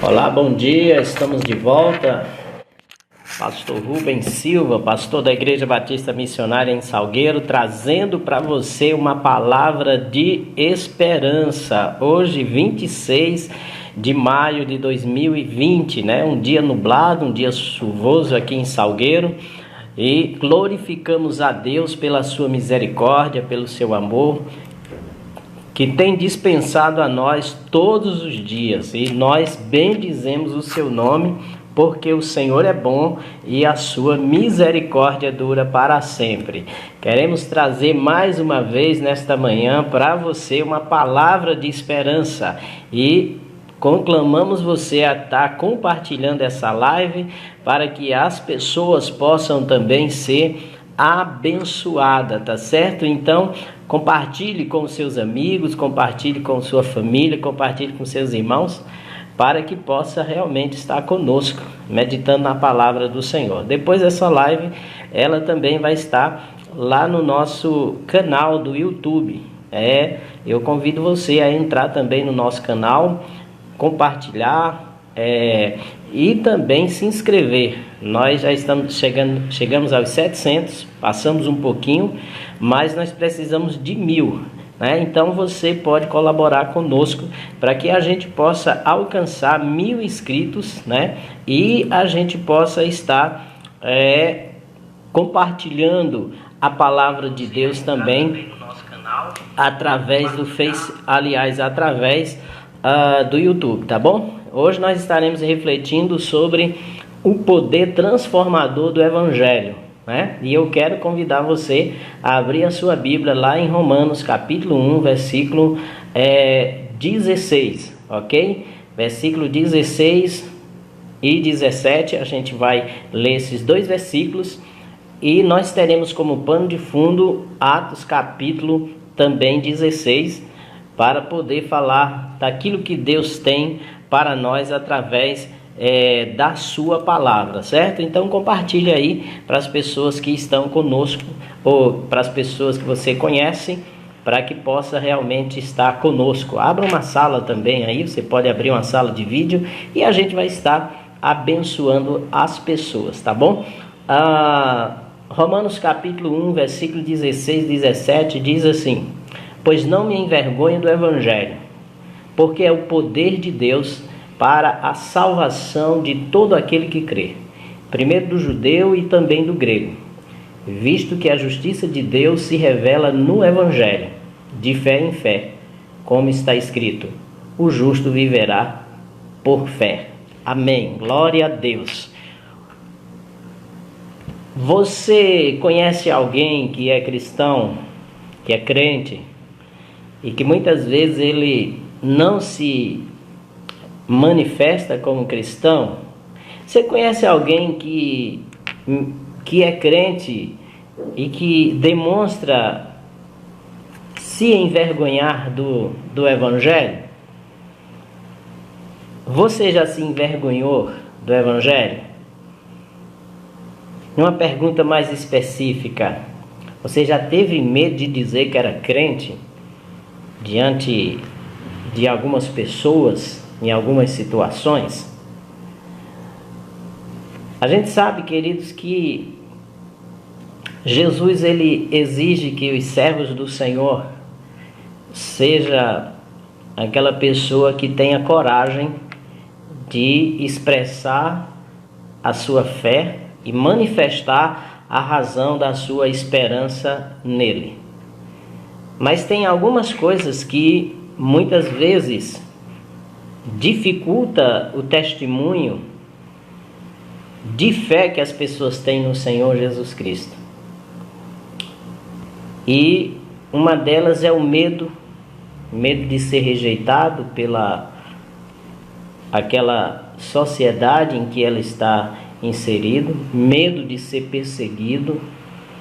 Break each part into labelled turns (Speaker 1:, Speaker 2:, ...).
Speaker 1: Olá, bom dia, estamos de volta. Pastor Rubens Silva, pastor da Igreja Batista Missionária em Salgueiro, trazendo para você uma palavra de esperança. Hoje, 26 de maio de 2020, né? Um dia nublado, um dia chuvoso aqui em Salgueiro. E glorificamos a Deus pela sua misericórdia, pelo seu amor, que tem dispensado a nós todos os dias, e nós bendizemos o seu nome, porque o Senhor é bom e a sua misericórdia dura para sempre. Queremos trazer mais uma vez nesta manhã para você uma palavra de esperança e conclamamos você a estar compartilhando essa live para que as pessoas possam também ser abençoada, tá certo? Então, compartilhe com seus amigos, compartilhe com sua família, compartilhe com seus irmãos, para que possa realmente estar conosco, meditando na palavra do Senhor. Depois dessa live, ela também vai estar lá no nosso canal do YouTube. Eu convido você a entrar também no nosso canal, compartilhar, e também se inscrever. Nós já chegamos aos 700, passamos um pouquinho, mas nós precisamos de 1000, né? Então você pode colaborar conosco para que a gente possa alcançar 1000 inscritos, né? E a gente possa estar compartilhando a palavra de Deus também através do através do YouTube, tá bom? Hoje nós estaremos refletindo sobre o poder transformador do Evangelho, né? E eu quero convidar você a abrir a sua Bíblia lá em Romanos capítulo 1, versículo 16, ok? Versículo 16 e 17, a gente vai ler esses dois versículos e nós teremos como pano de fundo Atos capítulo também 16, para poder falar daquilo que Deus tem para nós através da sua palavra, certo? Então compartilhe aí para as pessoas que estão conosco, ou para as pessoas que você conhece, para que possa realmente estar conosco. Abra uma sala também aí, você pode abrir uma sala de vídeo e a gente vai estar abençoando as pessoas, tá bom? Romanos capítulo 1, versículo 16 e 17 diz assim: pois não me envergonho do Evangelho, porque é o poder de Deus para a salvação de todo aquele que crê, primeiro do judeu e também do grego, visto que a justiça de Deus se revela no Evangelho, de fé em fé, como está escrito: o justo viverá por fé. Amém. Glória a Deus. Você conhece alguém que é cristão, que é crente, e que muitas vezes ele não se manifesta como cristão? Você conhece alguém que é crente e que demonstra se envergonhar do Evangelho? Você já se envergonhou do Evangelho? Uma pergunta mais específica: você já teve medo de dizer que era crente diante de algumas pessoas, em algumas situações? A gente sabe, queridos, que Jesus ele exige que os servos do Senhor seja aquela pessoa que tenha coragem de expressar a sua fé e manifestar a razão da sua esperança nele. Mas tem algumas coisas que muitas vezes dificulta o testemunho de fé que as pessoas têm no Senhor Jesus Cristo. E uma delas é o medo de ser rejeitado pela aquela sociedade em que ela está inserido, medo de ser perseguido,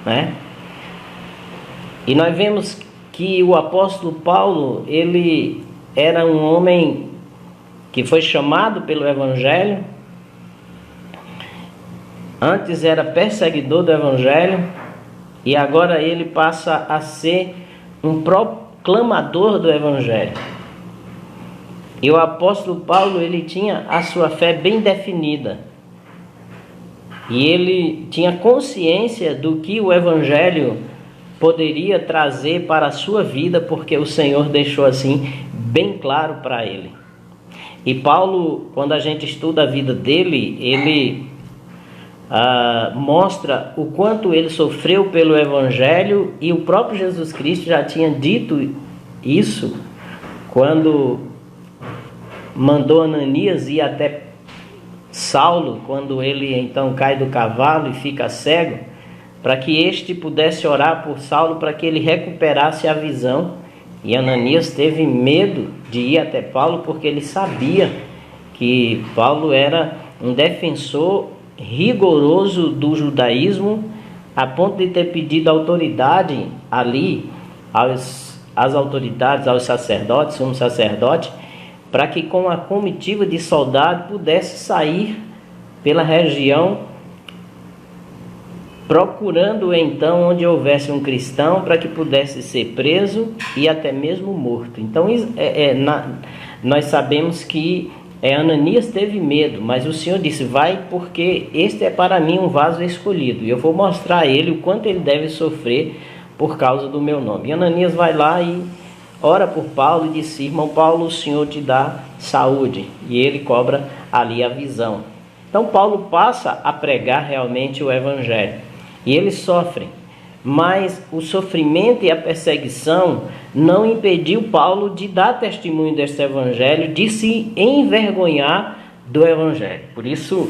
Speaker 1: né? E nós vemos que o apóstolo Paulo, ele era um homem que foi chamado pelo Evangelho. Antes era perseguidor do Evangelho e agora ele passa a ser um proclamador do Evangelho. E o apóstolo Paulo, ele tinha a sua fé bem definida. E ele tinha consciência do que o evangelho poderia trazer para a sua vida, porque o Senhor deixou assim bem claro para ele. E Paulo, quando a gente estuda a vida dele, ele mostra o quanto ele sofreu pelo evangelho, e o próprio Jesus Cristo já tinha dito isso quando mandou Ananias ir até Saulo, quando ele então cai do cavalo e fica cego, para que este pudesse orar por Saulo para que ele recuperasse a visão. E Ananias teve medo de ir até Paulo, porque ele sabia que Paulo era um defensor rigoroso do judaísmo, a ponto de ter pedido autoridade ali às autoridades, aos sacerdotes, sumo sacerdote, para que com a comitiva de soldado pudesse sair pela região, procurando então onde houvesse um cristão, para que pudesse ser preso e até mesmo morto. Então nós sabemos que Ananias teve medo, mas o Senhor disse: vai, porque este é para mim um vaso escolhido, e eu vou mostrar a ele o quanto ele deve sofrer por causa do meu nome. E Ananias vai lá e ora por Paulo e disse: irmão Paulo, o Senhor te dá saúde. E ele cobra ali a visão. Então Paulo passa a pregar realmente o evangelho. E ele sofre. Mas o sofrimento e a perseguição não impediu Paulo de dar testemunho deste evangelho, de se envergonhar do evangelho. Por isso,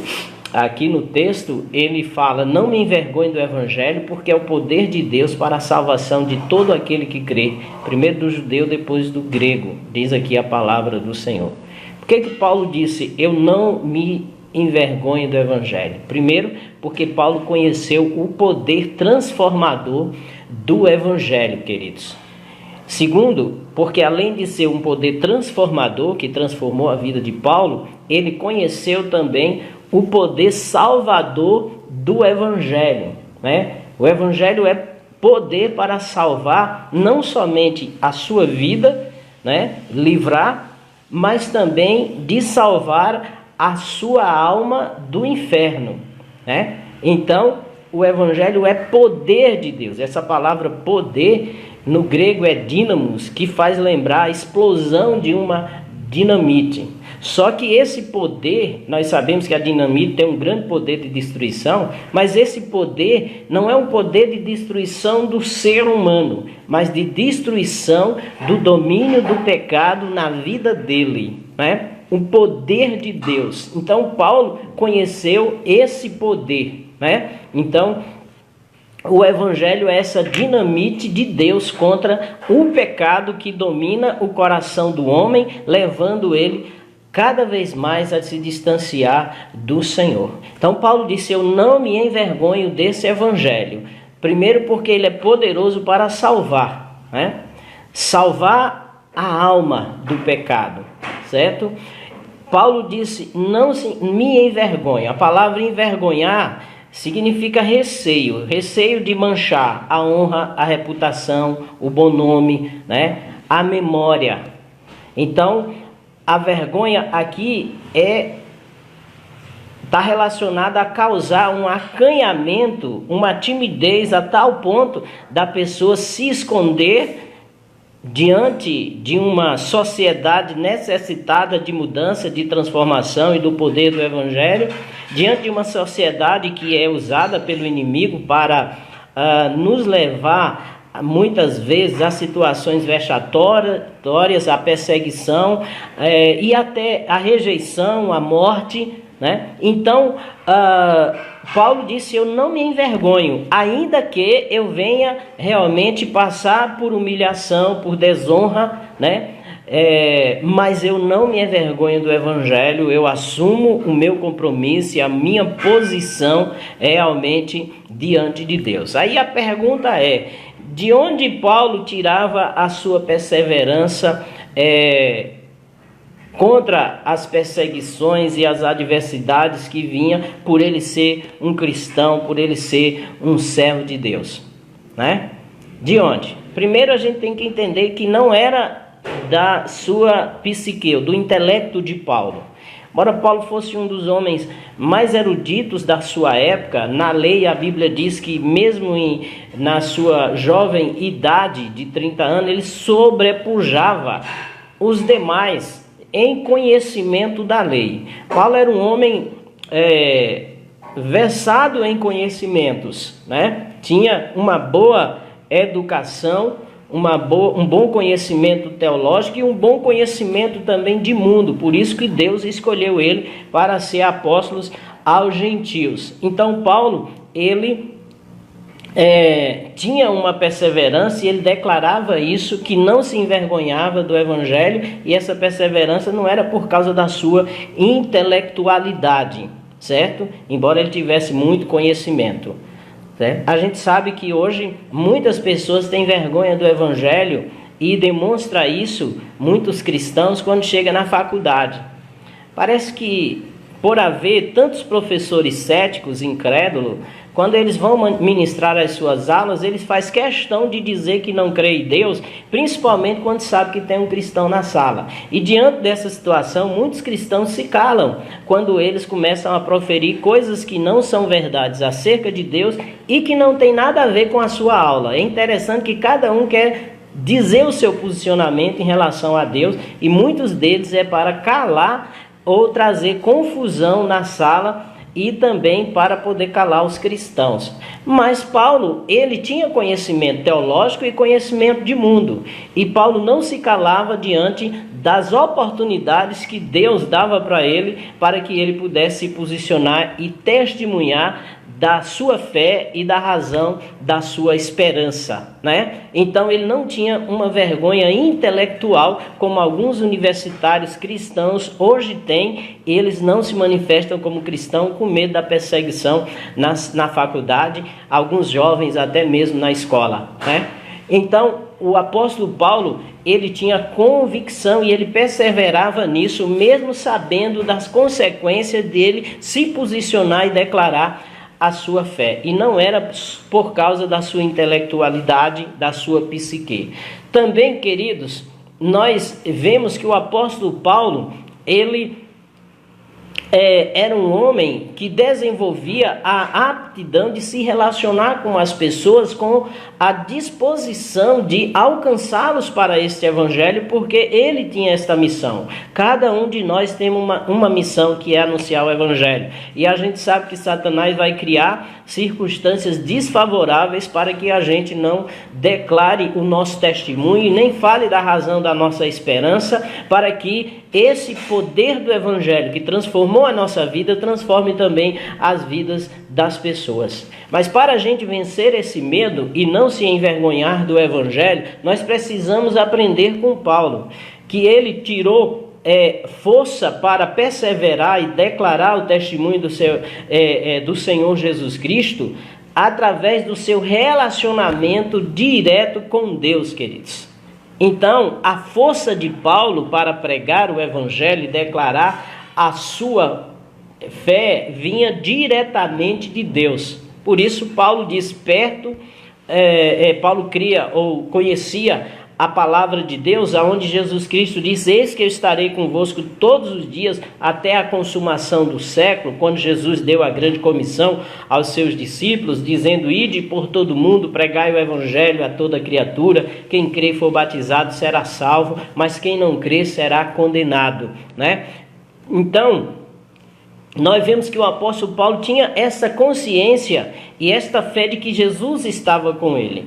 Speaker 1: aqui no texto, ele fala: não me envergonhe do evangelho, porque é o poder de Deus para a salvação de todo aquele que crê, primeiro do judeu, depois do grego, diz aqui a palavra do Senhor. Por que Paulo disse: eu não me envergonho do evangelho? Primeiro, porque Paulo conheceu o poder transformador do evangelho, queridos. Segundo, porque além de ser um poder transformador que transformou a vida de Paulo, ele conheceu também o poder salvador do evangelho, né? O evangelho é poder para salvar não somente a sua vida, né? Livrar, mas também de salvar a sua alma do inferno, né? Então, o evangelho é poder de Deus. Essa palavra poder no grego é dínamos, que faz lembrar a explosão de uma dinamite. Só que esse poder, nós sabemos que a dinamite tem um grande poder de destruição, mas esse poder não é um poder de destruição do ser humano, mas de destruição do domínio do pecado na vida dele, né? Um poder de Deus. Então Paulo conheceu esse poder, né? Então o evangelho é essa dinamite de Deus contra o pecado que domina o coração do homem, levando ele cada vez mais a se distanciar do Senhor. Então Paulo disse: eu não me envergonho desse evangelho. Primeiro, porque ele é poderoso para salvar, né? Salvar a alma do pecado, certo? Paulo disse: não me envergonho. A palavra envergonhar significa receio. Receio de manchar a honra, a reputação, o bom nome, né? A memória. Então, a vergonha aqui está relacionada a causar um acanhamento, uma timidez, a tal ponto da pessoa se esconder diante de uma sociedade necessitada de mudança, de transformação e do poder do evangelho, diante de uma sociedade que é usada pelo inimigo para nos levar muitas vezes a situações vexatórias, a perseguição e até a rejeição, a morte, né? Então, Paulo disse: eu não me envergonho, ainda que eu venha realmente passar por humilhação, por desonra, né? Mas eu não me envergonho do evangelho, eu assumo o meu compromisso e a minha posição realmente diante de Deus. Aí a pergunta é: de onde Paulo tirava a sua perseverança contra as perseguições e as adversidades que vinham por ele ser um cristão, por ele ser um servo de Deus, né? De onde? Primeiro a gente tem que entender que não era da sua psique, do intelecto de Paulo. Embora Paulo fosse um dos homens mais eruditos da sua época, na lei a Bíblia diz que mesmo na sua jovem idade de 30 anos, ele sobrepujava os demais em conhecimento da lei. Paulo era um homem versado em conhecimentos, né? Tinha uma boa educação, um bom conhecimento teológico e um bom conhecimento também de mundo. Por isso que Deus escolheu ele para ser apóstolo aos gentios. Então Paulo, ele tinha uma perseverança e ele declarava isso, que não se envergonhava do evangelho, e essa perseverança não era por causa da sua intelectualidade, certo? Embora ele tivesse muito conhecimento. A gente sabe que hoje muitas pessoas têm vergonha do evangelho e demonstra isso muitos cristãos quando chegam na faculdade. Parece que por haver tantos professores céticos, incrédulos, quando eles vão ministrar as suas aulas, eles fazem questão de dizer que não crê em Deus, principalmente quando sabe que tem um cristão na sala. E diante dessa situação, muitos cristãos se calam quando eles começam a proferir coisas que não são verdades acerca de Deus e que não tem nada a ver com a sua aula. É interessante que cada um quer dizer o seu posicionamento em relação a Deus, e muitos deles é para calar ou trazer confusão na sala, e também para poder calar os cristãos. Mas Paulo, ele tinha conhecimento teológico e conhecimento de mundo. E Paulo não se calava diante das oportunidades que Deus dava para ele, para que ele pudesse se posicionar e testemunhar da sua fé e da razão da sua esperança, né? Então ele não tinha uma vergonha intelectual como alguns universitários cristãos hoje têm. Eles não se manifestam como cristãos com medo da perseguição na faculdade, alguns jovens até mesmo na escola, né? Então o apóstolo Paulo, ele tinha convicção e ele perseverava nisso, mesmo sabendo das consequências dele se posicionar e declarar a sua fé, e não era por causa da sua intelectualidade, da sua psique. Também, queridos, nós vemos que o apóstolo Paulo, ele era um homem que desenvolvia a aptidão de se relacionar com as pessoas, com a disposição de alcançá-los para este evangelho, porque ele tinha esta missão. Cada um de nós tem uma missão, que é anunciar o evangelho. E a gente sabe que Satanás vai criar circunstâncias desfavoráveis para que a gente não declare o nosso testemunho e nem fale da razão da nossa esperança, para que esse poder do evangelho que transformou a nossa vida transforme também as vidas das pessoas. Mas para a gente vencer esse medo e não se envergonhar do evangelho, nós precisamos aprender com Paulo, que ele tirou força para perseverar e declarar o testemunho do Senhor Jesus Cristo através do seu relacionamento direto com Deus, queridos. Então, a força de Paulo para pregar o evangelho e declarar a sua fé vinha diretamente de Deus. Por isso Paulo diz, Paulo cria ou conhecia a palavra de Deus, aonde Jesus Cristo diz, eis que eu estarei convosco todos os dias até a consumação do século, quando Jesus deu a grande comissão aos seus discípulos, dizendo, ide por todo mundo, pregai o evangelho a toda criatura, quem crê e for batizado será salvo, mas quem não crê será condenado, né? Então, nós vemos que o apóstolo Paulo tinha essa consciência e esta fé de que Jesus estava com ele.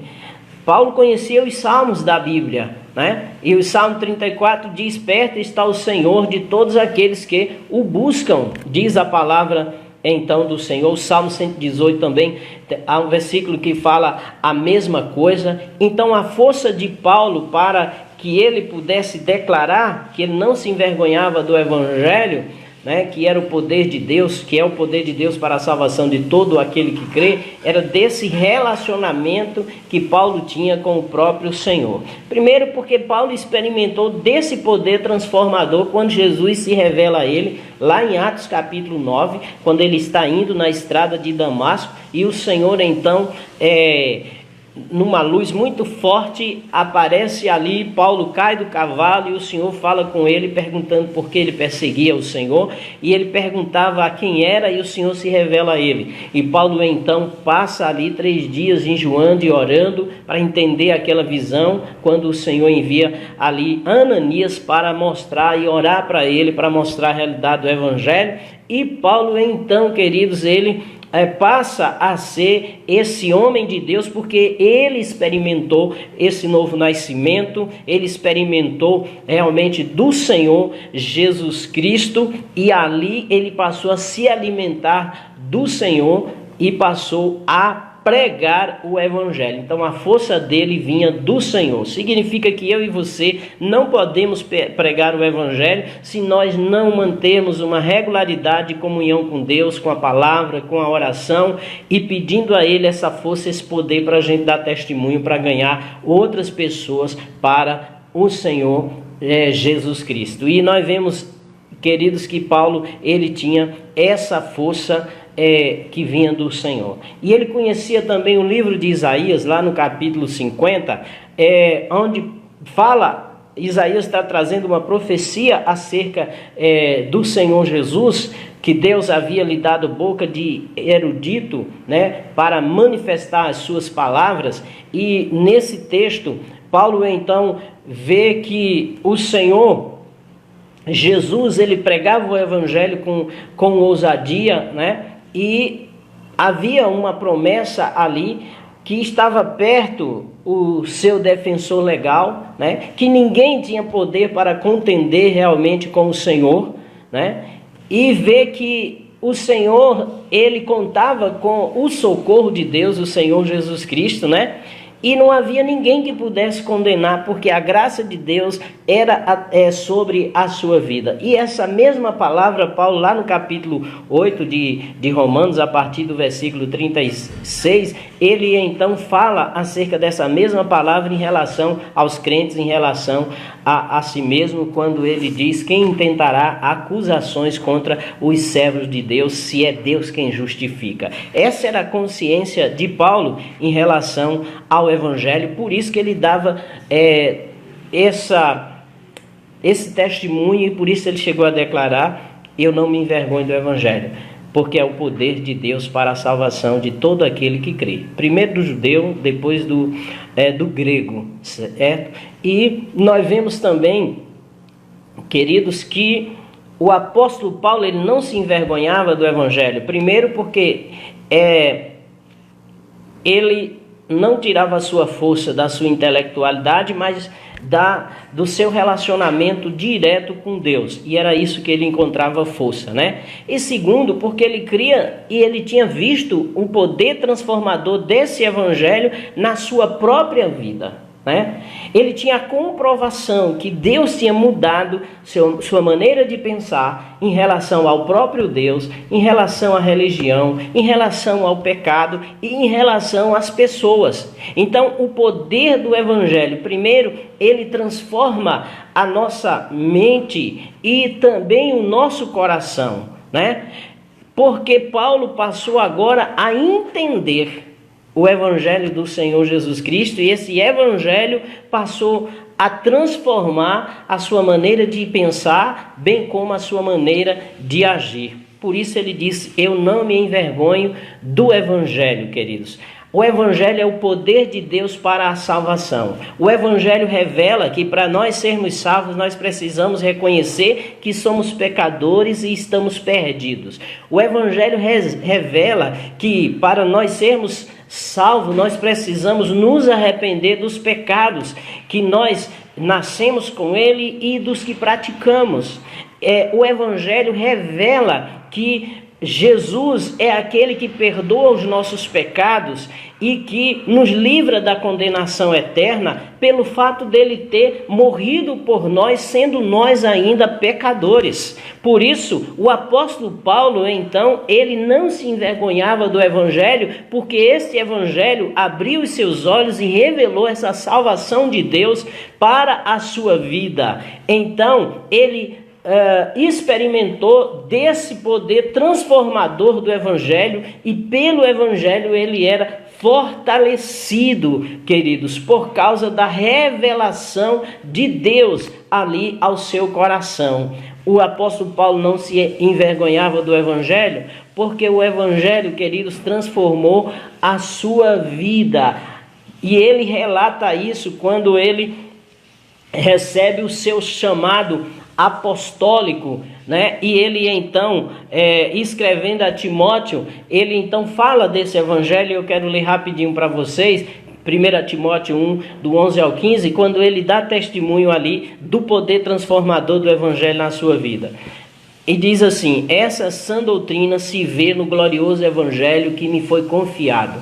Speaker 1: Paulo conhecia os salmos da Bíblia, né? E o Salmo 34 diz, perto está o Senhor de todos aqueles que o buscam, diz a palavra então do Senhor. O Salmo 118 também, há um versículo que fala a mesma coisa. Então a força de Paulo para que ele pudesse declarar que ele não se envergonhava do evangelho, né, que era o poder de Deus, que é o poder de Deus para a salvação de todo aquele que crê, era desse relacionamento que Paulo tinha com o próprio Senhor. Primeiro porque Paulo experimentou desse poder transformador quando Jesus se revela a ele, lá em Atos capítulo 9, quando ele está indo na estrada de Damasco, e o Senhor então numa luz muito forte, aparece ali, Paulo cai do cavalo e o Senhor fala com ele, perguntando por que ele perseguia o Senhor, e ele perguntava a quem era, e o Senhor se revela a ele. E Paulo então passa ali 3 dias enjoando e orando para entender aquela visão, quando o Senhor envia ali Ananias para mostrar e orar para ele, para mostrar a realidade do Evangelho. E Paulo então, queridos, ele passa a ser esse homem de Deus, porque ele experimentou esse novo nascimento, ele experimentou realmente do Senhor Jesus Cristo, e ali ele passou a se alimentar do Senhor e passou a pregar o Evangelho. Então a força dele vinha do Senhor. Significa que eu e você não podemos pregar o Evangelho se nós não mantermos uma regularidade de comunhão com Deus, com a palavra, com a oração, e pedindo a Ele essa força, esse poder para a gente dar testemunho, para ganhar outras pessoas para o Senhor Jesus Cristo. E nós vemos, queridos, que Paulo ele tinha essa força que vinha do Senhor. E ele conhecia também o livro de Isaías, lá no capítulo 50, onde fala, Isaías está trazendo uma profecia acerca do Senhor Jesus, que Deus havia lhe dado boca de erudito, né, para manifestar as suas palavras. E nesse texto, Paulo então vê que o Senhor Jesus, ele pregava o Evangelho com ousadia, né? E havia uma promessa ali, que estava perto o seu defensor legal, né? Que ninguém tinha poder para contender realmente com o Senhor, né? E vê que o Senhor, ele contava com o socorro de Deus, o Senhor Jesus Cristo, né? E não havia ninguém que pudesse condenar, porque a graça de Deus era sobre a sua vida. E essa mesma palavra, Paulo, lá no capítulo 8 de Romanos, a partir do versículo 36, ele então fala acerca dessa mesma palavra em relação aos crentes, em relação a si mesmo, quando ele diz: quem intentará acusações contra os servos de Deus, se é Deus quem justifica. Essa era a consciência de Paulo em relação ao Evangelho, por isso que ele dava esse testemunho, e por isso ele chegou a declarar: eu não me envergonho do Evangelho, porque é o poder de Deus para a salvação de todo aquele que crê. Primeiro do judeu, depois do grego, certo? E nós vemos também, queridos, que o apóstolo Paulo ele não se envergonhava do Evangelho. Primeiro porque ele não tirava a sua força da sua intelectualidade, mas do seu relacionamento direto com Deus, e era isso que ele encontrava força, né? E segundo, porque ele cria e ele tinha visto o poder transformador desse Evangelho na sua própria vida, né? Ele tinha a comprovação que Deus tinha mudado sua maneira de pensar em relação ao próprio Deus, em relação à religião, em relação ao pecado e em relação às pessoas. Então, o poder do Evangelho, primeiro, ele transforma a nossa mente e também o nosso coração, né? Porque Paulo passou agora a entender o Evangelho do Senhor Jesus Cristo, e esse Evangelho passou a transformar a sua maneira de pensar, bem como a sua maneira de agir. Por isso ele disse: eu não me envergonho do Evangelho, queridos. O Evangelho é o poder de Deus para a salvação. O Evangelho revela que para nós sermos salvos, nós precisamos reconhecer que somos pecadores e estamos perdidos. O Evangelho revela que para nós sermos salvos, nós precisamos nos arrepender dos pecados que nós nascemos com ele e dos que praticamos. O Evangelho revela que Jesus é aquele que perdoa os nossos pecados e que nos livra da condenação eterna pelo fato dele ter morrido por nós, sendo nós ainda pecadores. Por isso, o apóstolo Paulo, então, ele não se envergonhava do Evangelho, porque esse Evangelho abriu os seus olhos e revelou essa salvação de Deus para a sua vida. Então, ele experimentou desse poder transformador do Evangelho, e pelo Evangelho ele era fortalecido, queridos, por causa da revelação de Deus ali ao seu coração. O apóstolo Paulo não se envergonhava do Evangelho, porque o Evangelho, queridos, transformou a sua vida. E ele relata isso quando ele recebe o seu chamado apostólico, né? E ele então, escrevendo a Timóteo, ele então fala desse Evangelho. Eu quero ler rapidinho para vocês. 1 Timóteo 1, do 11 ao 15, quando ele dá testemunho ali do poder transformador do Evangelho na sua vida. E diz assim: essa sã doutrina se vê no glorioso Evangelho que me foi confiado,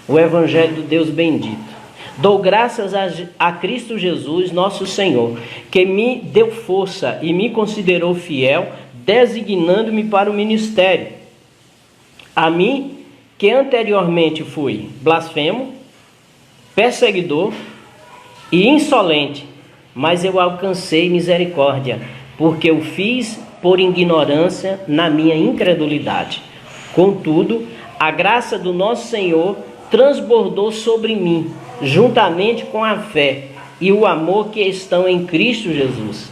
Speaker 1: o Evangelho do Deus bendito. Dou graças a Cristo Jesus, nosso Senhor, que me deu força e me considerou fiel, designando-me para o ministério. A mim, que anteriormente fui blasfemo, perseguidor e insolente, mas eu alcancei misericórdia, porque eu fiz por ignorância na minha incredulidade. Contudo, a graça do nosso Senhor transbordou sobre mim, juntamente com a fé e o amor que estão em Cristo Jesus.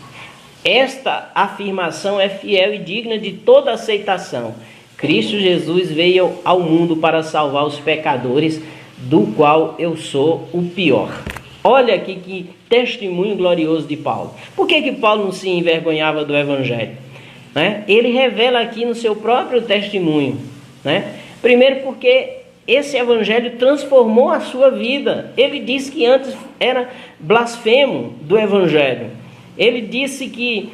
Speaker 1: Esta afirmação é fiel e digna de toda aceitação. Cristo Jesus veio ao mundo para salvar os pecadores, do qual eu sou o pior. Olha aqui que testemunho glorioso de Paulo. Por que Paulo não se envergonhava do Evangelho? Né? Ele revela aqui no seu próprio testemunho. Né? Primeiro porque esse Evangelho transformou a sua vida. Ele disse que antes era blasfemo do Evangelho. Ele disse que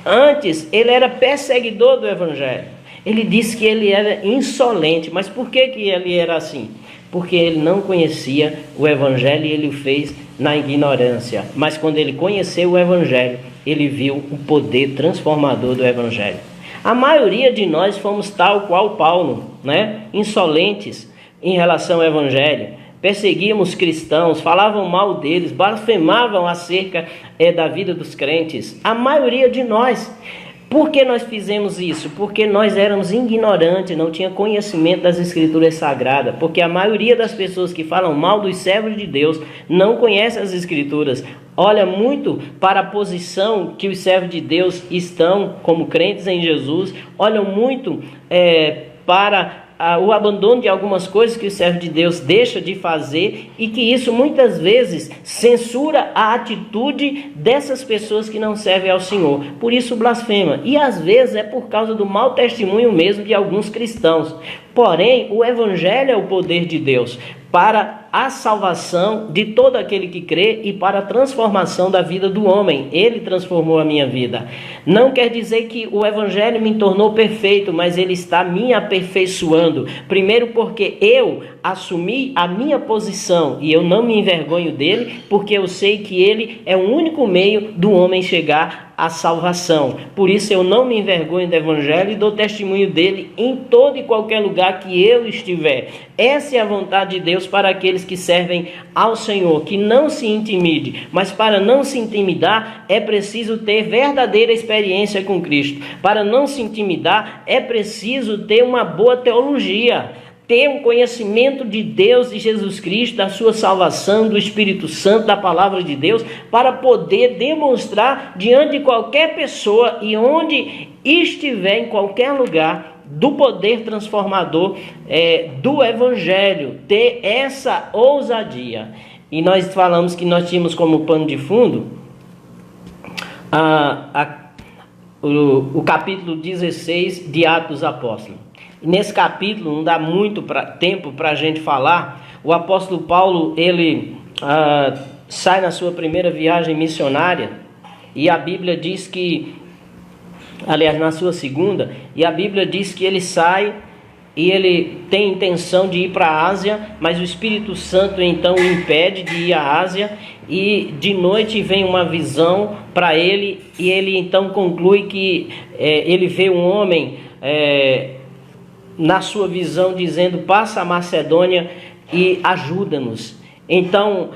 Speaker 1: antes ele era perseguidor do Evangelho. Ele disse que ele era insolente. Mas por que ele era assim? Porque ele não conhecia o Evangelho e ele o fez na ignorância. Mas quando ele conheceu o Evangelho, ele viu o poder transformador do Evangelho. A maioria de nós fomos tal qual Paulo, né? Insolentes em relação ao Evangelho. Perseguíamos cristãos, falavam mal deles, blasfemavam acerca da vida dos crentes. A maioria de nós. Por que nós fizemos isso? Porque nós éramos ignorantes, não tinha conhecimento das Escrituras Sagradas. Porque a maioria das pessoas que falam mal dos servos de Deus não conhece as Escrituras. Olha muito para a posição que os servos de Deus estão como crentes em Jesus. Olham muito para o abandono de algumas coisas que o servo de Deus deixa de fazer, e que isso muitas vezes censura a atitude dessas pessoas que não servem ao Senhor. Por isso blasfema. E às vezes é por causa do mau testemunho mesmo de alguns cristãos. Porém, o Evangelho é o poder de Deus para a salvação de todo aquele que crê e para a transformação da vida do homem. Ele transformou a minha vida. Não quer dizer que o Evangelho me tornou perfeito, mas ele está me aperfeiçoando. Primeiro porque eu assumi a minha posição e eu não me envergonho dele, porque eu sei que ele é o único meio do homem chegar à salvação. Por isso eu não me envergonho do Evangelho e dou testemunho dele em todo e qualquer lugar que eu estiver. Essa é a vontade de Deus para aqueles que servem ao Senhor, que não se intimide. Mas para não se intimidar é preciso ter verdadeira experiência com Cristo. Para não se intimidar é preciso ter uma boa teologia, ter um conhecimento de Deus e Jesus Cristo, da sua salvação, do Espírito Santo, da palavra de Deus, para poder demonstrar diante de qualquer pessoa e onde estiver, em qualquer lugar, do poder transformador do Evangelho, ter essa ousadia. E nós falamos que nós tínhamos como pano de fundo o capítulo 16 de Atos dos Apóstolos. E nesse capítulo, não dá muito tempo para a gente falar, o apóstolo Paulo, ele sai na sua primeira viagem missionária, e a Bíblia diz que, aliás, na sua segunda, e a Bíblia diz que ele sai e ele tem intenção de ir para a Ásia, mas o Espírito Santo então o impede de ir à Ásia, e de noite vem uma visão para ele, e ele então conclui que ele vê um homem na sua visão dizendo: passa a Macedônia e ajuda-nos. Então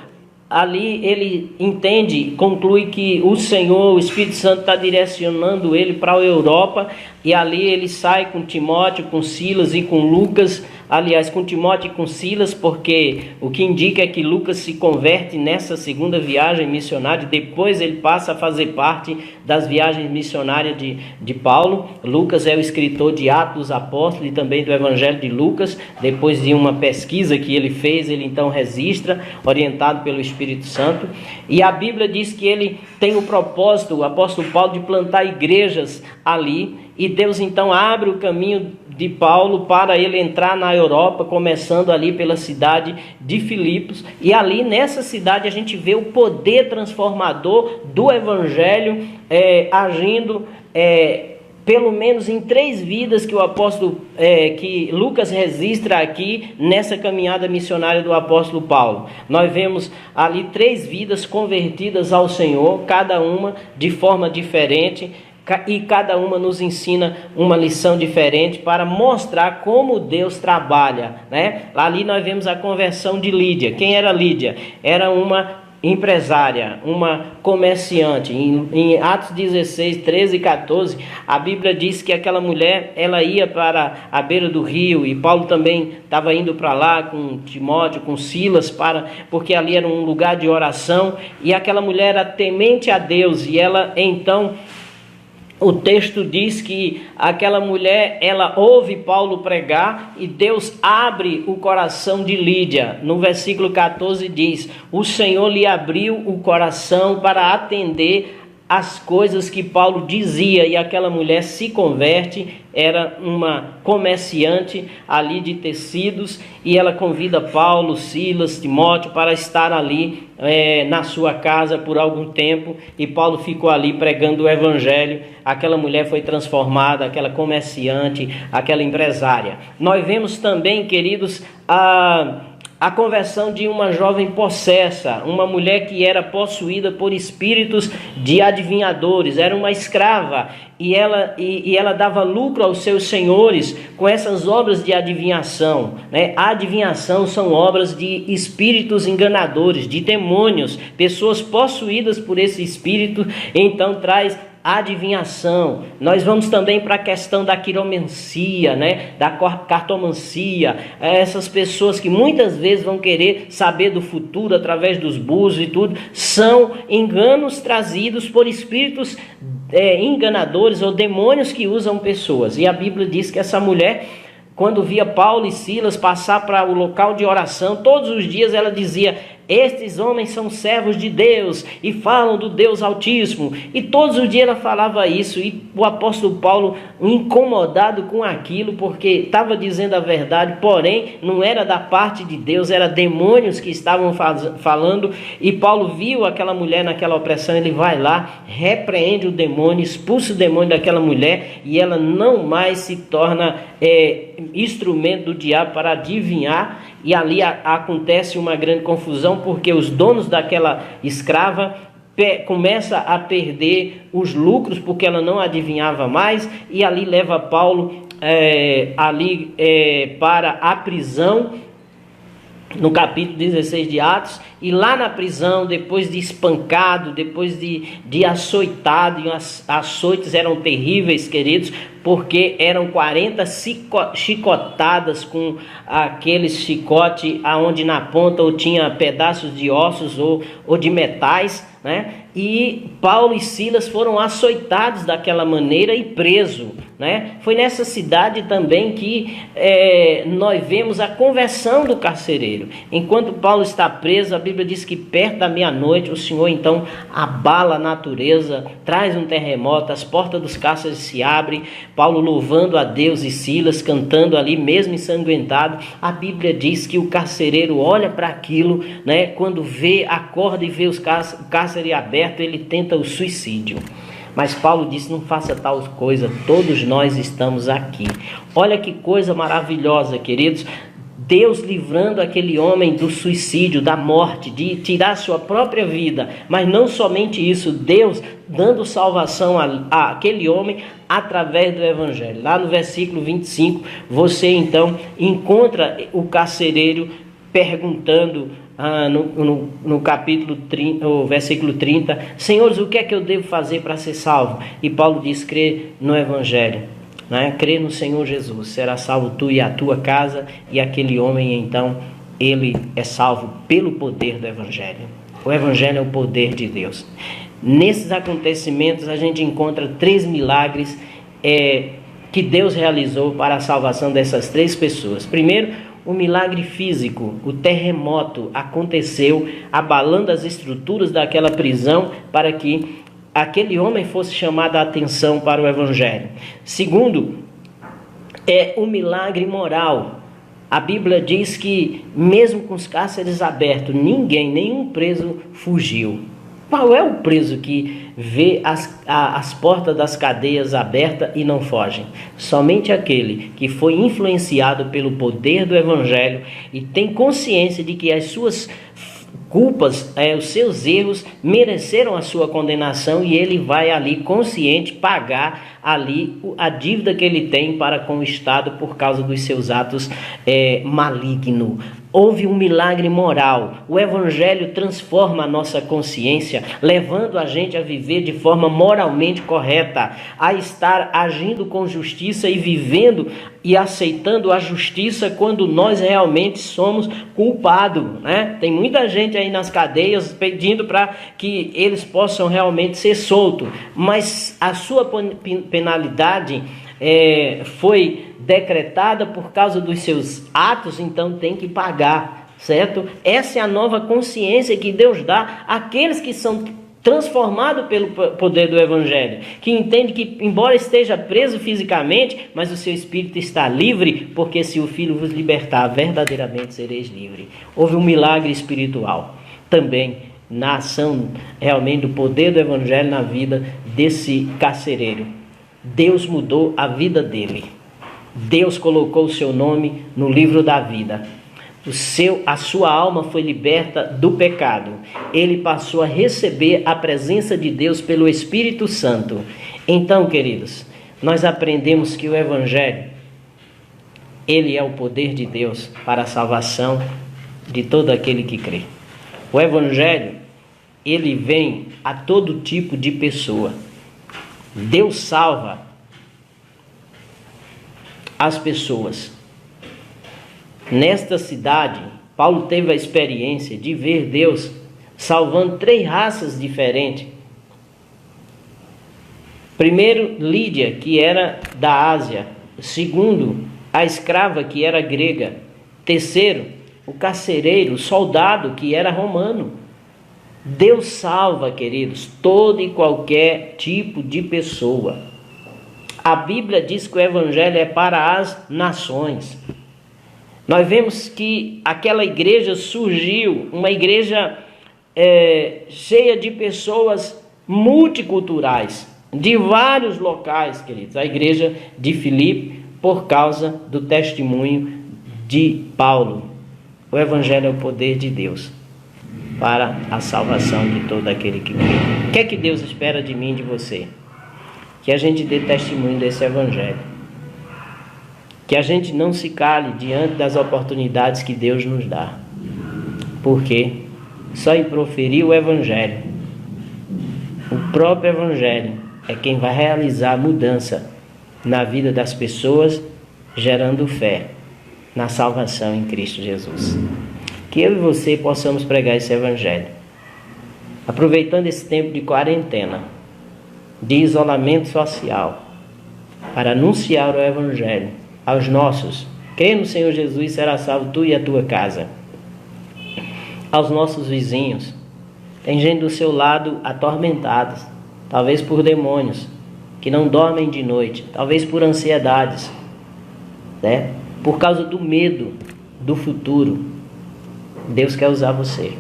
Speaker 1: ali ele entende, conclui que o Senhor, o Espírito Santo, está direcionando ele para a Europa, e ali ele sai com Timóteo, com Silas e com Lucas. Aliás, com Timóteo e com Silas, porque o que indica é que Lucas se converte nessa segunda viagem missionária, depois ele passa a fazer parte das viagens missionárias de Paulo. Lucas é o escritor de Atos dos Apóstolos e também do Evangelho de Lucas. Depois de uma pesquisa que ele fez, ele então registra, orientado pelo Espírito Santo. E a Bíblia diz que ele tem o propósito, o apóstolo Paulo, de plantar igrejas ali, e Deus então abre o caminho de Paulo para ele entrar na Europa, começando ali pela cidade de Filipos, e ali nessa cidade a gente vê o poder transformador do Evangelho agindo pelo menos em 3 vidas que o apóstolo, que Lucas registra aqui nessa caminhada missionária do apóstolo Paulo. Nós vemos ali 3 vidas convertidas ao Senhor, cada uma de forma diferente, e cada uma nos ensina uma lição diferente para mostrar como Deus trabalha, né? Ali nós vemos a conversão de Lídia. Quem era Lídia? Era uma empresária, uma comerciante. Em Atos 16, 13 e 14, a Bíblia diz que aquela mulher, ela ia para a beira do rio, e Paulo também estava indo para lá com Timóteo, com Silas, porque ali era um lugar de oração, e aquela mulher era temente a Deus, e ela então... O texto diz que aquela mulher, ela ouve Paulo pregar e Deus abre o coração de Lídia. No versículo 14 diz: o Senhor lhe abriu o coração para atender as coisas que Paulo dizia, e aquela mulher se converte. Era uma comerciante ali de tecidos, e ela convida Paulo, Silas, Timóteo para estar ali na sua casa por algum tempo, e Paulo ficou ali pregando o Evangelho. Aquela mulher foi transformada, aquela comerciante, aquela empresária. Nós vemos também, queridos, a conversão de uma jovem possessa, uma mulher que era possuída por espíritos de adivinhadores, era uma escrava, e ela dava lucro aos seus senhores com essas obras de adivinhação, né? A adivinhação são obras de espíritos enganadores, de demônios, pessoas possuídas por esse espírito, então traz adivinhação. Nós vamos também para a questão da quiromancia, né? Da cartomancia. Essas pessoas que muitas vezes vão querer saber do futuro através dos búzios e tudo, são enganos trazidos por espíritos enganadores ou demônios que usam pessoas. E a Bíblia diz que essa mulher, quando via Paulo e Silas passar para o local de oração, todos os dias ela dizia: estes homens são servos de Deus e falam do Deus Altíssimo. E todos os dias ela falava isso, e o apóstolo Paulo, incomodado com aquilo, porque estava dizendo a verdade, porém não era da parte de Deus, era demônios que estavam falando. E Paulo viu aquela mulher naquela opressão, ele vai lá, repreende o demônio, expulsa o demônio daquela mulher, e ela não mais se torna instrumento do diabo para adivinhar. E ali acontece uma grande confusão, porque os donos daquela escrava começam a perder os lucros, porque ela não adivinhava mais, e ali leva Paulo para a prisão, no capítulo 16 de Atos. E lá na prisão, depois de espancado, depois de açoitado, e as açoites eram terríveis, queridos, porque eram 40 chicotadas com aquele chicote aonde na ponta ou tinha pedaços de ossos ou de metais, né? E Paulo e Silas foram açoitados daquela maneira e presos, né? Foi nessa cidade também que nós vemos a conversão do carcereiro. Enquanto Paulo está preso, a Bíblia diz que perto da meia-noite o Senhor então abala a natureza, traz um terremoto, as portas dos cárceres se abrem, Paulo louvando a Deus e Silas cantando ali mesmo ensanguentado. A Bíblia diz que o carcereiro olha para aquilo, né? Quando acorda e vê o cárcere aberto, ele tenta o suicídio. Mas Paulo disse: não faça tal coisa, todos nós estamos aqui. Olha que coisa maravilhosa, queridos. Deus livrando aquele homem do suicídio, da morte, de tirar sua própria vida. Mas não somente isso, Deus dando salvação àquele homem através do Evangelho. Lá no versículo 25, você então encontra o carcereiro perguntando, no capítulo 30, o versículo 30, Senhores, o que é que eu devo fazer para ser salvo? E Paulo diz: crer no Evangelho. né? Crê no Senhor Jesus, será salvo tu e a tua casa. E aquele homem, então, ele é salvo pelo poder do Evangelho. O Evangelho é o poder de Deus. Nesses acontecimentos a gente encontra 3 milagres que Deus realizou para a salvação dessas 3 pessoas. Primeiro, o milagre físico, o terremoto aconteceu abalando as estruturas daquela prisão para que aquele homem fosse chamado a atenção para o Evangelho. Segundo, é o milagre moral. A Bíblia diz que mesmo com os cárceres abertos, nenhum preso fugiu. Qual é o preso que vê as portas das cadeias abertas e não foge? Somente aquele que foi influenciado pelo poder do Evangelho e tem consciência de que as suas culpas, os seus erros mereceram a sua condenação, e ele vai ali consciente pagar ali a dívida que ele tem para com o Estado por causa dos seus atos malignos. Houve um milagre moral. O Evangelho transforma a nossa consciência, levando a gente a viver de forma moralmente correta, a estar agindo com justiça e vivendo e aceitando a justiça quando nós realmente somos culpados, né? Tem muita gente aí nas cadeias pedindo para que eles possam realmente ser soltos, mas a sua penalidade foi decretada por causa dos seus atos, então tem que pagar, certo? Essa é a nova consciência que Deus dá àqueles que são transformados pelo poder do Evangelho, que entende que, embora esteja preso fisicamente, mas o seu espírito está livre, porque se o Filho vos libertar, verdadeiramente sereis livres. Houve um milagre espiritual também na ação realmente do poder do Evangelho na vida desse carcereiro. Deus mudou a vida dele. Deus colocou o seu nome no livro da vida. A sua alma foi liberta do pecado. Ele passou a receber a presença de Deus pelo Espírito Santo. Então, queridos, nós aprendemos que o Evangelho, ele é o poder de Deus para a salvação de todo aquele que crê. O Evangelho, ele vem a todo tipo de pessoa. Deus salva as pessoas. Nesta cidade, Paulo teve a experiência de ver Deus salvando 3 raças diferentes. Primeiro, Lídia, que era da Ásia. Segundo, a escrava, que era grega. Terceiro, o carcereiro, o soldado, que era romano. Deus salva, queridos, todo e qualquer tipo de pessoa. A Bíblia diz que o Evangelho é para as nações. Nós vemos que aquela igreja surgiu, uma igreja cheia de pessoas multiculturais, de vários locais, queridos. A igreja de Filipe, por causa do testemunho de Paulo. O Evangelho é o poder de Deus para a salvação de todo aquele que crê. O que é que Deus espera de mim e de você? Que a gente dê testemunho desse Evangelho. Que a gente não se cale diante das oportunidades que Deus nos dá. Porque só em proferir o Evangelho, o próprio Evangelho, é quem vai realizar a mudança na vida das pessoas, gerando fé na salvação em Cristo Jesus. Que eu e você possamos pregar esse Evangelho, aproveitando esse tempo de quarentena, de isolamento social, para anunciar o Evangelho aos nossos. Crê no Senhor Jesus, será salvo tu e a tua casa. Aos nossos vizinhos. Tem gente do seu lado atormentados, talvez por demônios, que não dormem de noite, talvez por ansiedades, né? Por causa do medo do futuro. Deus quer usar você.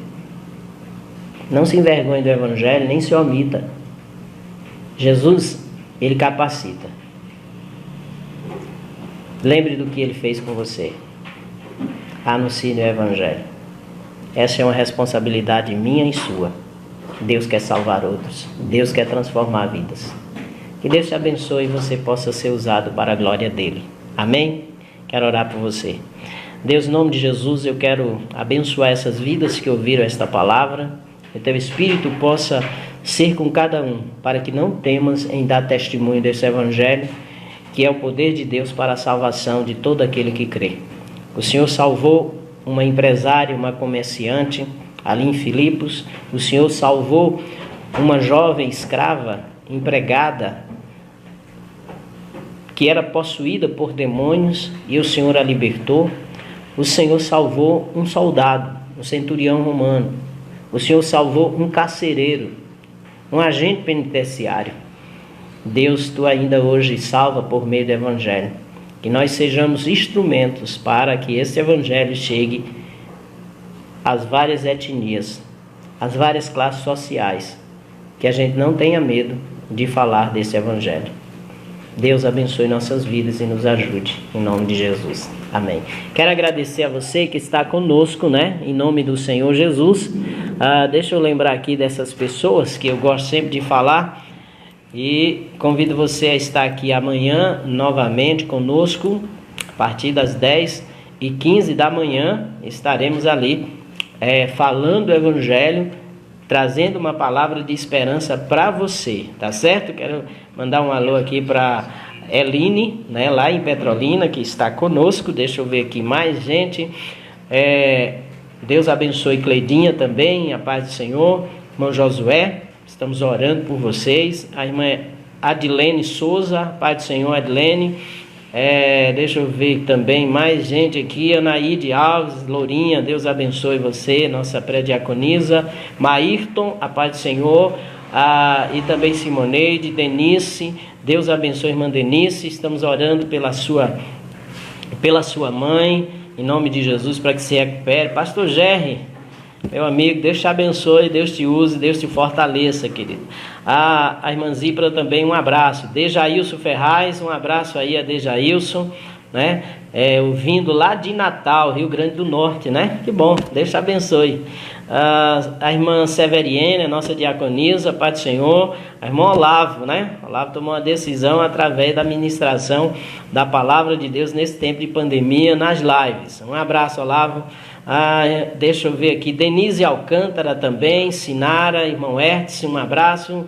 Speaker 1: Não se envergonhe do Evangelho, nem se omita. Jesus, ele capacita. Lembre do que ele fez com você. Anuncie o Evangelho. Essa é uma responsabilidade minha e sua. Deus quer salvar outros. Deus quer transformar vidas. Que Deus te abençoe e você possa ser usado para a glória dele. Amém? Quero orar por você. Deus, em nome de Jesus, eu quero abençoar essas vidas que ouviram esta palavra. Que teu Espírito possa ser com cada um, para que não temas em dar testemunho desse Evangelho que é o poder de Deus para a salvação de todo aquele que crê. O Senhor salvou uma empresária, uma comerciante ali em Filipos. O Senhor salvou uma jovem escrava, empregada, que era possuída por demônios, e o Senhor a libertou. O Senhor salvou um soldado, um centurião romano. O Senhor salvou um carcereiro, um agente penitenciário. Deus, tu ainda hoje salva por meio do Evangelho. Que nós sejamos instrumentos para que esse Evangelho chegue às várias etnias, às várias classes sociais. Que a gente não tenha medo de falar desse Evangelho. Deus abençoe nossas vidas e nos ajude, em nome de Jesus. Amém. Quero agradecer a você que está conosco, né? Em nome do Senhor Jesus. Deixa eu lembrar aqui dessas pessoas que eu gosto sempre de falar. E convido você a estar aqui amanhã novamente conosco. A partir das 10h15 da manhã estaremos ali falando o Evangelho, trazendo uma palavra de esperança para você, tá certo? Quero mandar um alô aqui para Eline, né, lá em Petrolina, que está conosco. Deixa eu ver aqui mais gente. Deus abençoe Cleidinha também, a paz do Senhor. Irmão Josué, estamos orando por vocês. A irmã Adilene Souza, paz do Senhor, Adilene. Deixa eu ver também mais gente aqui. Anaíde Alves, Lourinha, Deus abençoe você, nossa pré-diaconisa. Maírton, a paz do Senhor. E também Simoneide, Denise, Deus abençoe a irmã Denise. Estamos orando pela sua mãe, em nome de Jesus, para que se recupere. Pastor Gerry, meu amigo, Deus te abençoe, Deus te use, Deus te fortaleça, querido. A irmã Zípra também, um abraço. Dejailson Ferraz, um abraço aí a Dejailson, né? Vindo lá de Natal, Rio Grande do Norte, né? Que bom, Deus te abençoe. A irmã Severiene, nossa diaconisa, Pai do Senhor. A irmã Olavo, né? Olavo tomou uma decisão através da ministração da palavra de Deus nesse tempo de pandemia, nas lives. Um abraço, Olavo. Deixa eu ver aqui, Denise Alcântara também, Sinara, irmão Hertz, um abraço.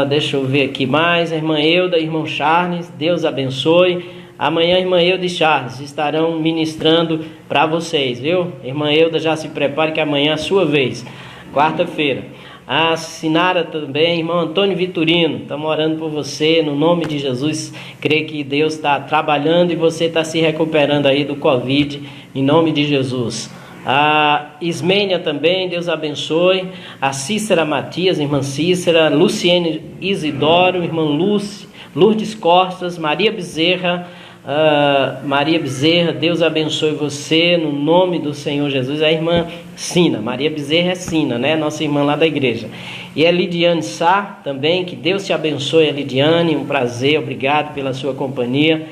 Speaker 1: Deixa eu ver aqui mais, a irmã Euda, irmão Charles, Deus abençoe. Amanhã, irmã Euda e Charles estarão ministrando para vocês, viu? Irmã Euda, já se prepare que amanhã é a sua vez, quarta-feira. A Sinara também, irmão Antônio Vitorino, estamos orando por você, no nome de Jesus. Creio que Deus está trabalhando e você está se recuperando aí do Covid, em nome de Jesus. A Ismênia também, Deus abençoe. A Cícera Matias, irmã Cícera. Luciene Isidoro, irmã Lourdes Costas. Maria Bezerra, Deus abençoe você, no nome do Senhor Jesus. A irmã Sina, Maria Bezerra é Sina, né? Nossa irmã lá da igreja. E a Lidiane Sá também, que Deus te abençoe, a Lidiane, um prazer, obrigado pela sua companhia.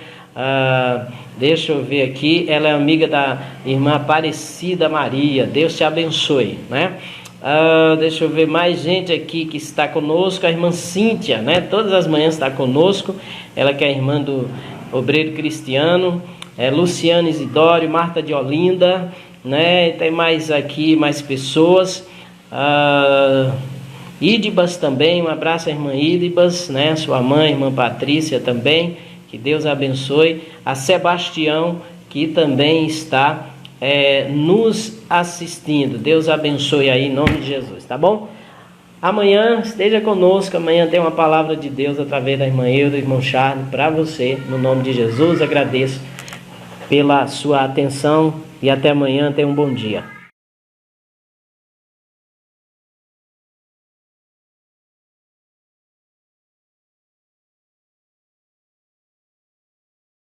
Speaker 1: Deixa eu ver aqui, ela é amiga da irmã Aparecida Maria, Deus te abençoe, né? Deixa eu ver mais gente aqui que está conosco. A irmã Cíntia, né? Todas as manhãs está conosco, ela que é a irmã do Obreiro Cristiano. Luciana Isidório, Marta de Olinda, né? Tem mais aqui, mais pessoas. Idibas também, um abraço à irmã Idibas, né? Sua mãe, irmã Patrícia também, que Deus abençoe. A Sebastião, que também está nos assistindo, Deus abençoe aí em nome de Jesus, tá bom? Amanhã esteja conosco, amanhã tem uma palavra de Deus através da irmã Euda, do irmão Charles, para você, no nome de Jesus. Agradeço pela sua atenção e até amanhã, tenha um bom dia.